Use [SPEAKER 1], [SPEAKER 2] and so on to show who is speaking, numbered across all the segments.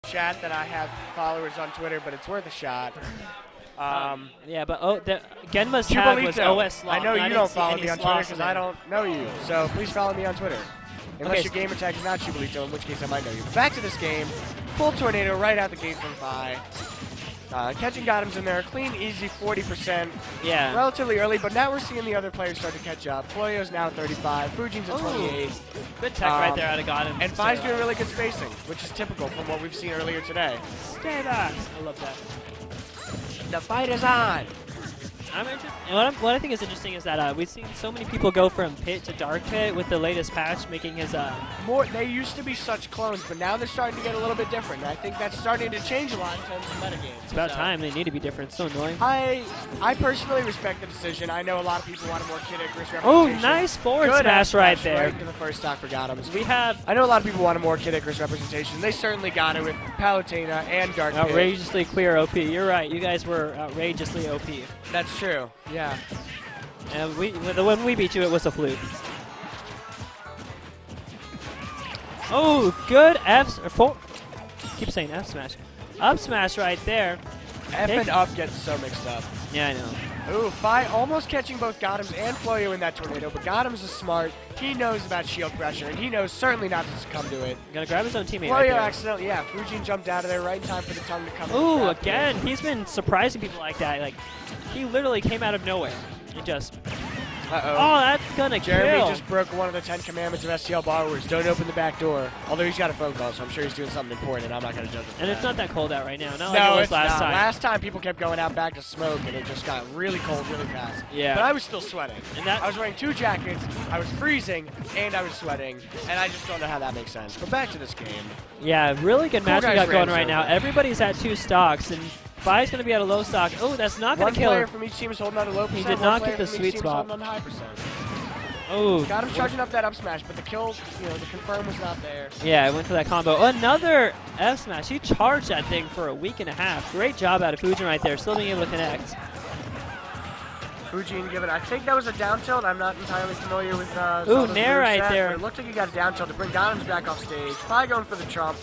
[SPEAKER 1] chat that I have followers on Twitter, but it's worth a shot.
[SPEAKER 2] Yeah, but Genma's tag was OS Slot.
[SPEAKER 1] I know you don't follow me on Twitter because I
[SPEAKER 2] don't.
[SPEAKER 1] don't know you. So please follow me on Twitter. Unless your gamer tag is not Chubalito, in which case I might know you. But back to this game. Full tornado right out the gate from Fi. Catching Gottoms in there. Clean, easy 40%.
[SPEAKER 2] Yeah.
[SPEAKER 1] Relatively early, but now we're seeing the other players start to catch up. Floyo's now 35. Fujin's at 28.
[SPEAKER 2] Good tech right there out of Gottoms.
[SPEAKER 1] And Fi's doing really good spacing, which is typical from what we've seen earlier today.
[SPEAKER 2] Stay back. I love that.
[SPEAKER 1] The fight is on.
[SPEAKER 2] I'm interested. What I think is interesting is that we've seen so many people go from pit to dark pit with the latest patch, making his
[SPEAKER 1] They used to be such clones, but now they're starting to get a little bit different. I think that's starting to change a lot in terms of metagame.
[SPEAKER 2] It's about time. They need to be different. It's so annoying.
[SPEAKER 1] I personally respect the decision. I know a lot of people want a more kid Icarus representation.
[SPEAKER 2] Oh, nice forward smash right there.
[SPEAKER 1] Right into the first stock for Gottoms.
[SPEAKER 2] I
[SPEAKER 1] know a lot of people want a more kid Icarus representation. They certainly got it with Palutena and Dark Pit.
[SPEAKER 2] Outrageously clear OP. You're right. You guys were outrageously OP.
[SPEAKER 1] That's true. Yeah.
[SPEAKER 2] And when we beat you, it was a fluke. Oh, good keep saying F smash. Up smash right there.
[SPEAKER 1] F and up gets so mixed up.
[SPEAKER 2] Yeah, I know.
[SPEAKER 1] Ooh, Fi almost catching both Gottoms and Floyo in that tornado, but Gottoms is smart. He knows about shield pressure, and he knows certainly not to succumb to it.
[SPEAKER 2] Gonna grab his own teammate
[SPEAKER 1] Floyo
[SPEAKER 2] right there.
[SPEAKER 1] accidentally, yeah, Fujin jumped out of there right in time for the tongue to come.
[SPEAKER 2] Ooh, again, he's been surprising people like that. Like, he literally came out of nowhere and just... Oh, that's gonna
[SPEAKER 1] Jeremy
[SPEAKER 2] kill.
[SPEAKER 1] just broke one of the 10 commandments of STLBoW, where don't open the back door. Although he's got a phone call, so I'm sure he's doing something important, and I'm not going to judge him.
[SPEAKER 2] And it's not that cold out right now. Not
[SPEAKER 1] no,
[SPEAKER 2] like it was
[SPEAKER 1] it's
[SPEAKER 2] last
[SPEAKER 1] not.
[SPEAKER 2] time.
[SPEAKER 1] Last time people kept going out back to smoke, and it just got really cold really fast.
[SPEAKER 2] Yeah.
[SPEAKER 1] But I was still sweating.
[SPEAKER 2] And
[SPEAKER 1] I was wearing 2 jackets, I was freezing, and I was sweating, and I just don't know how that makes sense. But back to this game.
[SPEAKER 2] Yeah, really good match we
[SPEAKER 1] guys
[SPEAKER 2] got going
[SPEAKER 1] ran
[SPEAKER 2] right now. Everybody's at 2 stocks, and Fi's going to be at a low stock. Oh, that's not going to kill
[SPEAKER 1] One player
[SPEAKER 2] him.
[SPEAKER 1] from each team is holding on to low percent.
[SPEAKER 2] He did not get the sweet spot.
[SPEAKER 1] Holding on to high percent.
[SPEAKER 2] Oh.
[SPEAKER 1] Got him charging up that up smash, but the kill, the confirm was not there.
[SPEAKER 2] Yeah, I went for that combo. Another F smash. He charged that thing for a week and a half. Great job out of Fujin right there, still being able to connect.
[SPEAKER 1] Fujin given, I think that was a down tilt. I'm not entirely familiar with
[SPEAKER 2] Ooh, Nair right there.
[SPEAKER 1] It looked like he got a down tilt to bring Gottoms back off stage. Fi going for the trump.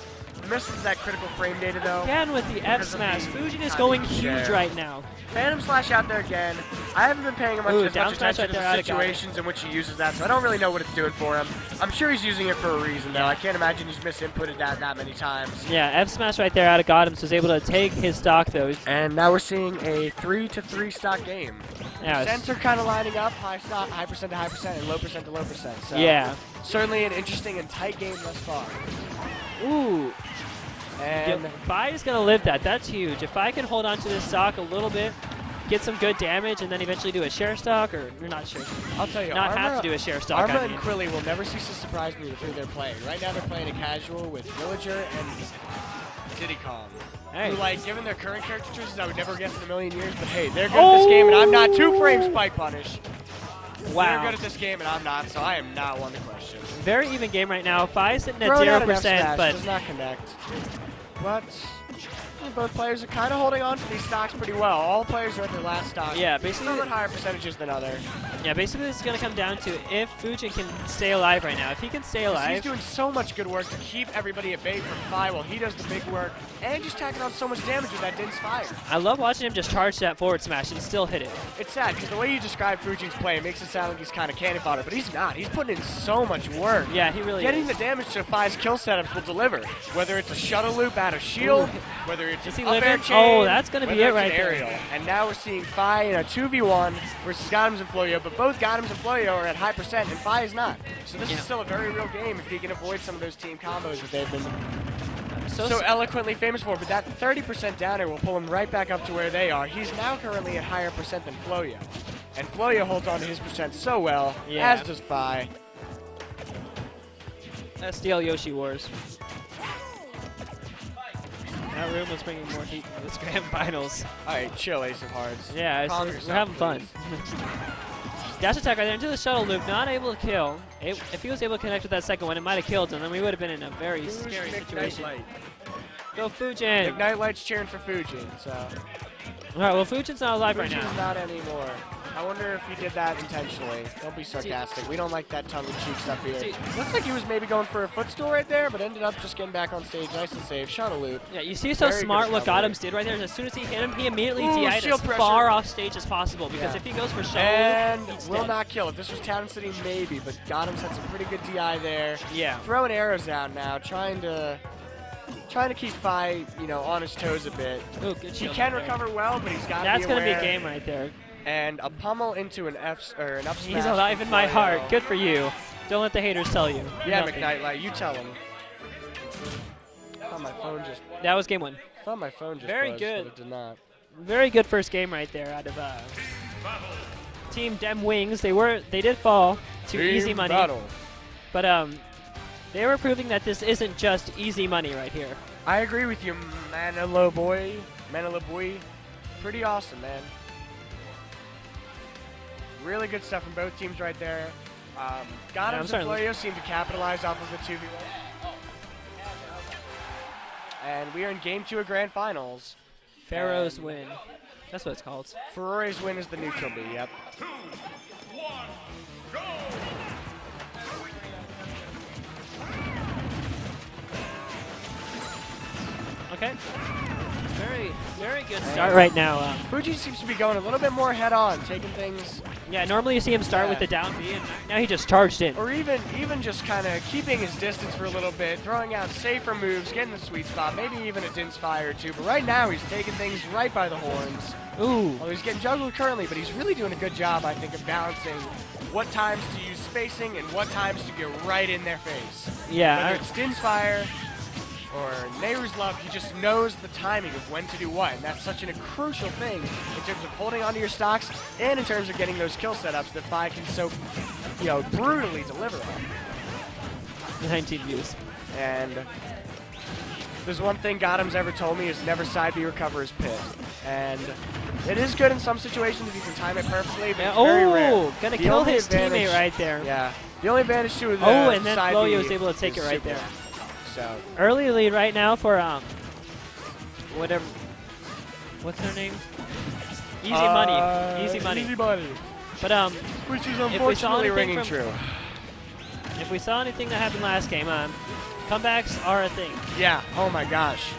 [SPEAKER 1] Misses that critical frame data though.
[SPEAKER 2] Again with the F smash. Fujin is going huge right now.
[SPEAKER 1] Phantom slash out there again. I haven't been paying much attention
[SPEAKER 2] right
[SPEAKER 1] to the situations in which he uses that, so I don't really know what it's doing for him. I'm sure he's using it for a reason though. I can't imagine he's misinputted that many times.
[SPEAKER 2] Yeah, F smash right there out of Gottoms was able to take his stock though.
[SPEAKER 1] And now we're seeing a 3-3 stock game.
[SPEAKER 2] Yeah,
[SPEAKER 1] Cents are kind of lining up, high percent to high percent, and low percent to low percent. So
[SPEAKER 2] yeah.
[SPEAKER 1] Certainly an interesting and tight game thus far.
[SPEAKER 2] Ooh.
[SPEAKER 1] And
[SPEAKER 2] Fi is going to live that. That's huge. If I can hold on to this stock a little bit, get some good damage, and then eventually do a share stock, or not share stock.
[SPEAKER 1] I'll tell you,
[SPEAKER 2] not have to do a share stock.
[SPEAKER 1] Arma and Krilly will never cease to surprise me with who they're playing. Right now they're playing a casual with Villager and Diddy Kong.
[SPEAKER 2] Hey.
[SPEAKER 1] Who, like, given their current character choices, I would never guess in a million years, but hey, they're good at this game, and I'm not. 2 frame spike punish.
[SPEAKER 2] Wow.
[SPEAKER 1] They're good at this game, and I'm not, so I am not one to question.
[SPEAKER 2] Very even game right now. Fi sitting at
[SPEAKER 1] Throwing
[SPEAKER 2] 0%, but
[SPEAKER 1] does not connect. But both players are kind of holding on to these stocks pretty well. All players are at their last stock.
[SPEAKER 2] Yeah, basically.
[SPEAKER 1] Some at higher percentages than others.
[SPEAKER 2] Yeah, basically this is going to come down to if Fujin can stay alive right now. If he can stay alive.
[SPEAKER 1] He's doing so much good work to keep everybody at bay from Fi while he does the big work. And just tacking on so much damage with that Din's fire.
[SPEAKER 2] I love watching him just charge that forward smash and still hit it.
[SPEAKER 1] It's sad because the way you describe Fujin's play, it makes it sound like he's kind of cannon fodder, but he's not. He's putting in so much work.
[SPEAKER 2] Yeah, he really
[SPEAKER 1] Getting
[SPEAKER 2] is.
[SPEAKER 1] the damage to Fi's kill setups will deliver. Whether it's a shuttle loop out of shield, whether it's
[SPEAKER 2] Is he
[SPEAKER 1] an up air
[SPEAKER 2] living?
[SPEAKER 1] chain,
[SPEAKER 2] Oh, that's going to be it right
[SPEAKER 1] aerial.
[SPEAKER 2] there.
[SPEAKER 1] And now we're seeing Fi in a 2v1 versus Gottoms and Floyo, but both Gottoms and Floyo are at high percent, and Fi is not. So this is still a very real game if he can avoid some of those team combos that they've been so eloquently famous for. But that 30% downer will pull him right back up to where they are. He's now currently at higher percent than Floyo. And Floyo holds on to his percent so well, as does Fi.
[SPEAKER 2] STL Yoshi Wars. That room was bringing more heat to this grand finals.
[SPEAKER 1] All right, chill, Ace of Hearts.
[SPEAKER 2] Yeah, we're having fun. Dash attack right there into the shuttle loop, not able to kill. If he was able to connect with that second one, it might have killed him, then we would have been in a very scary situation. Go Fujin!
[SPEAKER 1] Ignite Light's cheering for Fujin, so.
[SPEAKER 2] Alright, well Fujin's not alive right now.
[SPEAKER 1] Fujin's not anymore. I wonder if he did that intentionally. Don't be sarcastic. We don't like that tongue-in-cheek stuff here. Looks like he was maybe going for a footstool right there, but ended up just getting back on stage. Nice and safe. Shuttle loop.
[SPEAKER 2] Yeah, you see so smart what Gottoms did right there. As soon as he hit him, he immediately DI'd as
[SPEAKER 1] pressure.
[SPEAKER 2] far off stage as possible. Because if he goes for shuttle
[SPEAKER 1] and
[SPEAKER 2] loop, he's
[SPEAKER 1] will
[SPEAKER 2] dead.
[SPEAKER 1] not kill. If this was Town City, maybe, but Gottoms had some pretty good DI there.
[SPEAKER 2] Yeah.
[SPEAKER 1] Throwing arrows down now, trying to keep Fi, on his toes a bit.
[SPEAKER 2] Ooh, good
[SPEAKER 1] He
[SPEAKER 2] shield
[SPEAKER 1] can
[SPEAKER 2] there.
[SPEAKER 1] recover well, but he's got to be
[SPEAKER 2] That's
[SPEAKER 1] aware.
[SPEAKER 2] going to be a game right there.
[SPEAKER 1] And a pummel into an up smash.
[SPEAKER 2] He's alive in my heart. Good for you. Don't let the haters tell you.
[SPEAKER 1] Yeah,
[SPEAKER 2] Nothing.
[SPEAKER 1] McKnight, you tell him.
[SPEAKER 2] That was game 1.
[SPEAKER 1] I thought my phone just
[SPEAKER 2] Very
[SPEAKER 1] buzzed,
[SPEAKER 2] good.
[SPEAKER 1] but it did not.
[SPEAKER 2] Very good first game right there out of Team Dem Wings. They did fall to easy money.
[SPEAKER 1] Battle.
[SPEAKER 2] But they were proving that this isn't just easy money right here.
[SPEAKER 1] I agree with you, Manila boy. Pretty awesome, man. Really good stuff from both teams right there. Gottoms and Floyo seem to capitalize off of the 2v1. And we are in Game 2 of Grand Finals.
[SPEAKER 2] Pharaoh's win. That's what it's called.
[SPEAKER 1] Ferrari's win is the neutral B, yep.
[SPEAKER 3] 2, 1, go!
[SPEAKER 2] Okay. Very good start right now.
[SPEAKER 1] Fujin seems to be going a little bit more head-on, taking things.
[SPEAKER 2] Yeah, normally you see him start with the down B, and now he just charged in.
[SPEAKER 1] Or even just kind of keeping his distance for a little bit, throwing out safer moves, getting the sweet spot, maybe even a Din's Fire or two. But right now he's taking things right by the horns.
[SPEAKER 2] Ooh.
[SPEAKER 1] Well, he's getting juggled currently, but he's really doing a good job, I think, of balancing what times to use spacing and what times to get right in their face.
[SPEAKER 2] Yeah.
[SPEAKER 1] Whether it's Din's Fire or Nehru's Love, he just knows the timing of when to do what, and that's such a crucial thing in terms of holding onto your stocks and in terms of getting those kill setups that Fi can so, brutally deliver on.
[SPEAKER 2] 19 views.
[SPEAKER 1] And there's one thing Gottoms ever told me is never side B recover his pit, and it is good in some situations if you can time it perfectly, but it's very rare.
[SPEAKER 2] Gonna
[SPEAKER 1] The
[SPEAKER 2] kill
[SPEAKER 1] only
[SPEAKER 2] his
[SPEAKER 1] advantage-
[SPEAKER 2] teammate right there.
[SPEAKER 1] Yeah, the only advantage to the
[SPEAKER 2] Oh, and then
[SPEAKER 1] side
[SPEAKER 2] Floyo
[SPEAKER 1] B
[SPEAKER 2] was able to take
[SPEAKER 1] is
[SPEAKER 2] it right
[SPEAKER 1] super.
[SPEAKER 2] there.
[SPEAKER 1] So
[SPEAKER 2] Early lead right now for whatever. What's her name? Easy money. Easy money.
[SPEAKER 1] Easy money.
[SPEAKER 2] But
[SPEAKER 1] Which is
[SPEAKER 2] if we saw
[SPEAKER 1] unfortunately
[SPEAKER 2] anything
[SPEAKER 1] ringing
[SPEAKER 2] from-
[SPEAKER 1] true.
[SPEAKER 2] if we saw anything that happened last game, comebacks are a thing.
[SPEAKER 1] Yeah. Oh my gosh.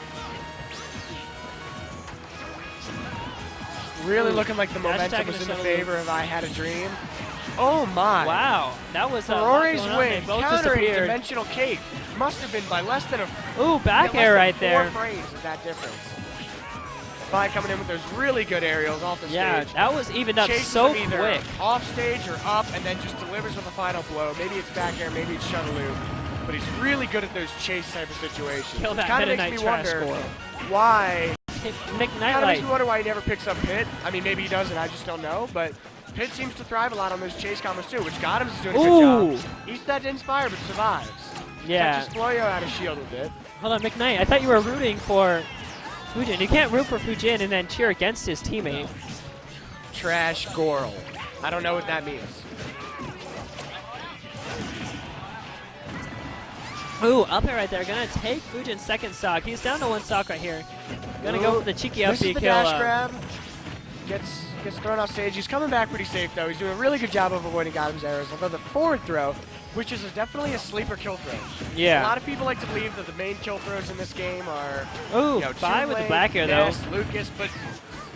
[SPEAKER 1] Really looking like the momentum was in the favor of I Had a Dream. Oh my.
[SPEAKER 2] Wow, that was a lot
[SPEAKER 1] Ferrari's
[SPEAKER 2] going on. They
[SPEAKER 1] win,
[SPEAKER 2] both
[SPEAKER 1] countering
[SPEAKER 2] disappeared.
[SPEAKER 1] Dimensional Cake. Must have been by less than a
[SPEAKER 2] Ooh, back
[SPEAKER 1] less
[SPEAKER 2] air
[SPEAKER 1] than
[SPEAKER 2] right there.
[SPEAKER 1] 4 frames of that difference. Fi coming in with those really good aerials off the
[SPEAKER 2] Yeah,
[SPEAKER 1] stage.
[SPEAKER 2] that was evened up
[SPEAKER 1] Chases
[SPEAKER 2] so
[SPEAKER 1] them either
[SPEAKER 2] quick.
[SPEAKER 1] off stage or up, and then just delivers with a final blow. Maybe it's back air, maybe it's shuttle loop, but he's really good at those chase type of situations.
[SPEAKER 2] Kill
[SPEAKER 1] It
[SPEAKER 2] that
[SPEAKER 1] kind of
[SPEAKER 2] Meta
[SPEAKER 1] makes
[SPEAKER 2] Knight
[SPEAKER 1] me
[SPEAKER 2] trash
[SPEAKER 1] wonder
[SPEAKER 2] score.
[SPEAKER 1] why.
[SPEAKER 2] McKnight
[SPEAKER 1] Makes me wonder why he never picks up Pit. I mean, maybe he does, and I just don't know. But Pit seems to thrive a lot on those chase combos too, which Gottoms is doing a good job. Eats that Din's Fire, but survives.
[SPEAKER 2] Yeah.
[SPEAKER 1] Catches Floyo out of shield with it.
[SPEAKER 2] Hold on, McKnight. I thought you were rooting for Fujin. You can't root for Fujin and then cheer against his teammate.
[SPEAKER 1] Trash Goral. I don't know what that means.
[SPEAKER 2] Ooh, up air right there. Gonna take Fujin's second stock. He's down to 1 stock right here. Gonna go for the cheeky up B
[SPEAKER 1] Misses the
[SPEAKER 2] kill.
[SPEAKER 1] dash grab. Gets thrown off stage. He's coming back pretty safe though. He's doing a really good job of avoiding Gottoms' arrows. Although the forward throw, which is definitely a sleeper kill throw.
[SPEAKER 2] Yeah.
[SPEAKER 1] A lot of people like to believe that the main kill throws in this game are
[SPEAKER 2] Ooh, Fi with the black air though.
[SPEAKER 1] Yes, Lucas, but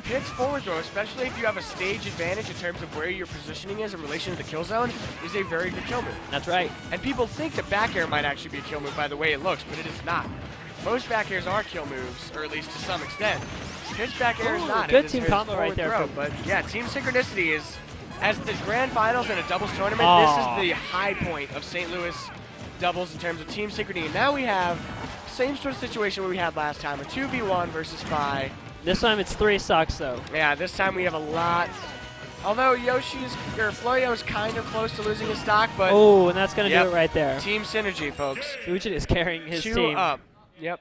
[SPEAKER 1] Pit's forward throw, especially if you have a stage advantage in terms of where your positioning is in relation to the kill zone, is a very good kill move.
[SPEAKER 2] That's right.
[SPEAKER 1] And people think that back air might actually be a kill move by the way it looks, but it is not. Most back airs are kill moves, or at least to some extent. Pit's back air is not.
[SPEAKER 2] Good
[SPEAKER 1] It is
[SPEAKER 2] team
[SPEAKER 1] his
[SPEAKER 2] combo right
[SPEAKER 1] forward
[SPEAKER 2] there
[SPEAKER 1] throw.
[SPEAKER 2] from-
[SPEAKER 1] But yeah, team synchronicity is, as the grand finals in a doubles tournament, this is the high point of St. Louis doubles in terms of team synchrony. And now we have same sort of situation we had last time, a 2v1 versus Fi.
[SPEAKER 2] This time it's 3 stocks though.
[SPEAKER 1] Yeah, this time we have a lot. Although Floyo is kind of close to losing his stock, but
[SPEAKER 2] Oh, and that's gonna do it right there.
[SPEAKER 1] team synergy, folks.
[SPEAKER 2] Fujin is carrying his
[SPEAKER 1] 2
[SPEAKER 2] team.
[SPEAKER 1] up. Yep.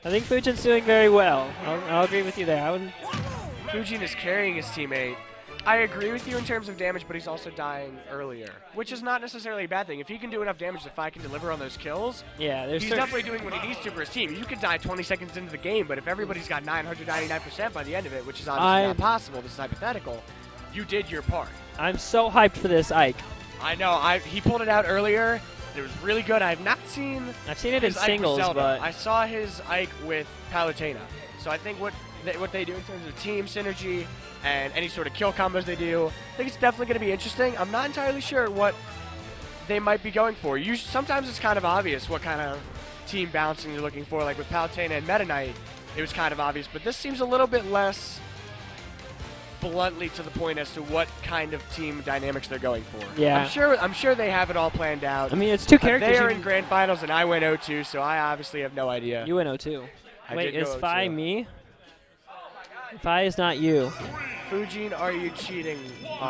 [SPEAKER 2] I think Fujin's doing very well. I'll agree with you there.
[SPEAKER 1] Fujin is carrying his teammate. I agree with you in terms of damage, but he's also dying earlier, which is not necessarily a bad thing. If he can do enough damage that Fi can deliver on those kills,
[SPEAKER 2] Yeah, there's
[SPEAKER 1] he's definitely doing what he needs to for his team. You could die 20 seconds into the game, but if everybody's got 999% by the end of it, which is obviously not possible, this is hypothetical, you did your part.
[SPEAKER 2] I'm so hyped for this Ike.
[SPEAKER 1] I know. He pulled it out earlier. It was really good. I've seen
[SPEAKER 2] it in
[SPEAKER 1] his Ike with
[SPEAKER 2] singles,
[SPEAKER 1] Zelda.
[SPEAKER 2] but
[SPEAKER 1] I saw his Ike with Palutena. So I think what they do in terms of team synergy and any sort of kill combos they do, I think it's definitely going to be interesting. I'm not entirely sure what they might be going for. Sometimes it's kind of obvious what kind of team bouncing you're looking for. Like with Palutena and Meta Knight, it was kind of obvious. But this seems a little bit less bluntly to the point as to what kind of team dynamics they're going for.
[SPEAKER 2] Yeah.
[SPEAKER 1] I'm sure they have it all planned out.
[SPEAKER 2] I mean, it's two characters.
[SPEAKER 1] They are in grand finals, and I went 0-2, so I obviously have no idea.
[SPEAKER 2] You went 0-2. Wait, is
[SPEAKER 1] go
[SPEAKER 2] Fi
[SPEAKER 1] 0-2.
[SPEAKER 2] me? Fi is not you.
[SPEAKER 1] Fujin, are you cheating?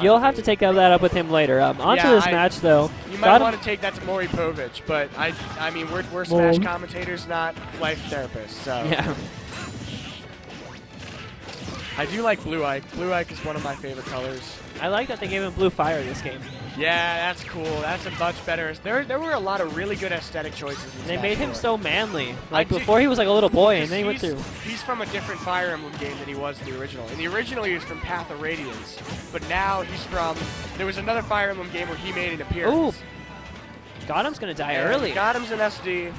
[SPEAKER 2] You'll have to take that up with him later. On to this match, though.
[SPEAKER 1] You might want to take that to Maury Povich, but I mean, we're Smash commentators, not life therapists, so.
[SPEAKER 2] Yeah.
[SPEAKER 1] I do like Blue Ike. Blue Ike is one of my favorite colors.
[SPEAKER 2] I like that they gave him blue fire this game.
[SPEAKER 1] Yeah, that's cool. That's a much better. There were a lot of really good aesthetic choices. In
[SPEAKER 2] They made him
[SPEAKER 1] Smash
[SPEAKER 2] so manly. Like before, he was like a little boy, and then he went through.
[SPEAKER 1] He's from a different Fire Emblem game than he was in the original. In the original, he was from Path of Radiance, but now he's from. There was another Fire Emblem game where he made an appearance.
[SPEAKER 2] Ooh, Gottoms gonna die
[SPEAKER 1] And
[SPEAKER 2] early.
[SPEAKER 1] Gottoms and SD.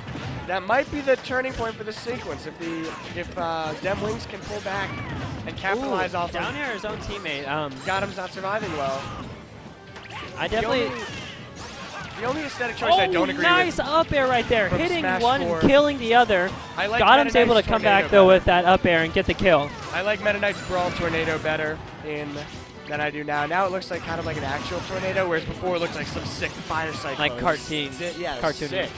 [SPEAKER 1] That might be the turning point for this sequence. If Dem Wings can pull back and capitalize off
[SPEAKER 2] down
[SPEAKER 1] of
[SPEAKER 2] here, his own teammate.
[SPEAKER 1] Gottoms not surviving well.
[SPEAKER 2] I definitely.
[SPEAKER 1] The only aesthetic choice I don't agree
[SPEAKER 2] nice
[SPEAKER 1] with.
[SPEAKER 2] up air right there,
[SPEAKER 1] from
[SPEAKER 2] hitting
[SPEAKER 1] Smash
[SPEAKER 2] one
[SPEAKER 1] 4.
[SPEAKER 2] and killing the other.
[SPEAKER 1] I like
[SPEAKER 2] Gottoms
[SPEAKER 1] Meta
[SPEAKER 2] able to
[SPEAKER 1] Knight's
[SPEAKER 2] come
[SPEAKER 1] Tornado
[SPEAKER 2] back though
[SPEAKER 1] better.
[SPEAKER 2] with that up air and get the kill.
[SPEAKER 1] I like Meta Knight's Brawl Tornado better than I do now. Now it looks like kind of like an actual tornado, whereas before it looked like some sick fire cyclone.
[SPEAKER 2] Like cartoon.
[SPEAKER 1] Yeah,
[SPEAKER 2] Cartoony.
[SPEAKER 1] sick.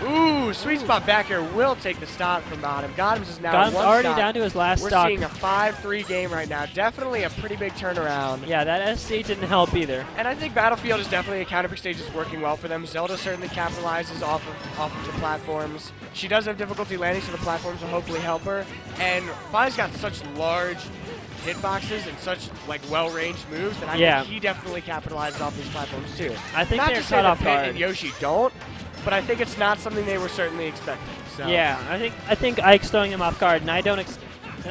[SPEAKER 1] Ooh, sweet spot back here will take the stop from Gottoms. Gottoms is now
[SPEAKER 2] Gottoms
[SPEAKER 1] one
[SPEAKER 2] already
[SPEAKER 1] stop.
[SPEAKER 2] down to his last
[SPEAKER 1] We're
[SPEAKER 2] stock.
[SPEAKER 1] seeing a 5-3 game right now. Definitely a pretty big turnaround.
[SPEAKER 2] Yeah, that SC didn't help either.
[SPEAKER 1] And I think Battlefield is definitely a counterpick stage that's working well for them. Zelda certainly capitalizes off of the platforms. She does have difficulty landing, so the platforms will hopefully help her. And Fi's got such large hitboxes and such like well-ranged moves that I think he definitely capitalizes off these platforms too.
[SPEAKER 2] I think
[SPEAKER 1] Not
[SPEAKER 2] they're
[SPEAKER 1] to say
[SPEAKER 2] caught
[SPEAKER 1] that
[SPEAKER 2] off
[SPEAKER 1] Pit
[SPEAKER 2] guard.
[SPEAKER 1] and Yoshi don't, but I think it's not something they were certainly expecting. So.
[SPEAKER 2] Yeah, I think Ike's throwing them off guard, and I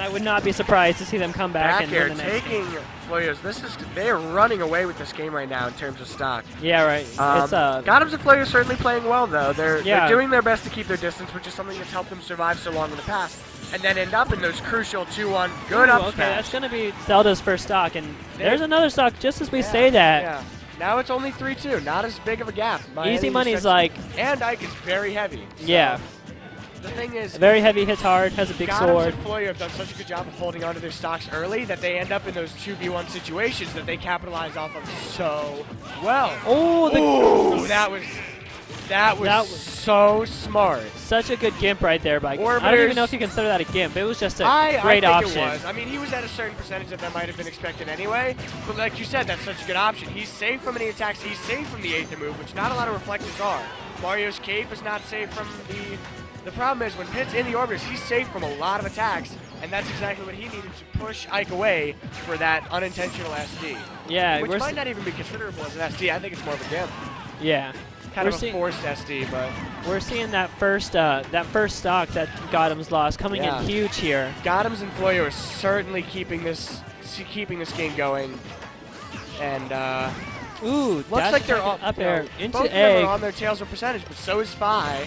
[SPEAKER 2] would not be surprised to see them come back and
[SPEAKER 1] here
[SPEAKER 2] win the next
[SPEAKER 1] taking
[SPEAKER 2] game.
[SPEAKER 1] Floyos. They are running away with this game right now in terms of stock.
[SPEAKER 2] Yeah, right. It's
[SPEAKER 1] Gottoms and Floyos certainly playing well though. They're doing their best to keep their distance, which is something that's helped them survive so long in the past, and then end up in those crucial 2-1 good up
[SPEAKER 2] okay,
[SPEAKER 1] smash.
[SPEAKER 2] that's gonna be Zelda's first stock, and there's another stock just as we say that.
[SPEAKER 1] Yeah. Now it's only 3-2, not as big of a gap.
[SPEAKER 2] Easy money's like.
[SPEAKER 1] And Ike is very heavy. So
[SPEAKER 2] Yeah.
[SPEAKER 1] The thing is,
[SPEAKER 2] Very heavy, hits hard, has a big
[SPEAKER 1] Gottoms
[SPEAKER 2] sword.
[SPEAKER 1] and Floyo have done such a good job of holding onto their stocks early that they end up in those 2v1 situations that they capitalize off of so well.
[SPEAKER 2] Oh,
[SPEAKER 1] that was so smart.
[SPEAKER 2] Such a good gimp right there by. I don't
[SPEAKER 1] Orbiters.
[SPEAKER 2] even know if you consider that a gimp. It was just a
[SPEAKER 1] I
[SPEAKER 2] great
[SPEAKER 1] think
[SPEAKER 2] option.
[SPEAKER 1] It was. I mean, he was at a certain percentage that might have been expected anyway. But like you said, that's such a good option. He's safe from any attacks. He's safe from the Aether move, which not a lot of reflectors are. Mario's cape is not safe from the. The problem is when Pit's in the orbiters, he's safe from a lot of attacks, and that's exactly what he needed to push Ike away for that unintentional SD.
[SPEAKER 2] Yeah,
[SPEAKER 1] Which might not even be considerable as an SD. I think it's more of a gimp.
[SPEAKER 2] Yeah.
[SPEAKER 1] Kind of a forced SD, but
[SPEAKER 2] we're seeing that first stock that Gottoms lost coming in huge here.
[SPEAKER 1] Gottoms and Floyo are certainly keeping this game going, and
[SPEAKER 2] looks
[SPEAKER 1] like they're
[SPEAKER 2] up there into
[SPEAKER 1] both of
[SPEAKER 2] egg.
[SPEAKER 1] them are on their tails of percentage, but so is Fi,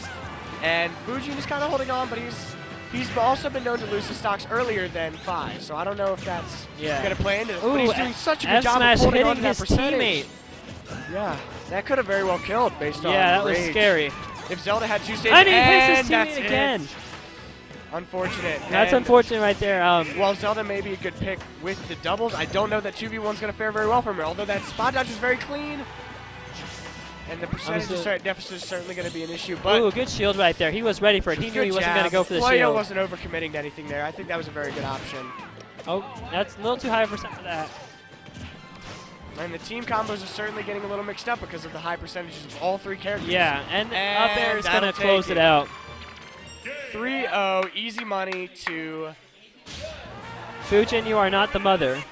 [SPEAKER 1] and Fujin is kind of holding on, but he's also been known to lose his stocks earlier than Fi, so I don't know if that's going to play into this. But he's doing such a good job of holding on to that percentage.
[SPEAKER 2] Teammate.
[SPEAKER 1] Yeah, that could have very well killed based on
[SPEAKER 2] that was
[SPEAKER 1] rage.
[SPEAKER 2] scary.
[SPEAKER 1] If Zelda had 2 stages,
[SPEAKER 2] And he hits his
[SPEAKER 1] that's
[SPEAKER 2] teammate again.
[SPEAKER 1] Unfortunate.
[SPEAKER 2] That's unfortunate right there.
[SPEAKER 1] While Zelda may be a good pick with the doubles, I don't know that 2v1's going to fare very well for him, although that spot dodge is very clean. And the percentage deficit is certainly going to be an issue. But
[SPEAKER 2] good shield right there. He was ready for it. He knew he wasn't going to go for the
[SPEAKER 1] Floyo
[SPEAKER 2] shield.
[SPEAKER 1] wasn't overcommitting to anything there. I think that was a very good option.
[SPEAKER 2] Oh, that's a little too high percent for that.
[SPEAKER 1] And the team combos are certainly getting a little mixed up because of the high percentages of all 3 characters.
[SPEAKER 2] Yeah, and up air is going to close it out.
[SPEAKER 1] 3-0, easy money to
[SPEAKER 2] Fujin, you are not the mother.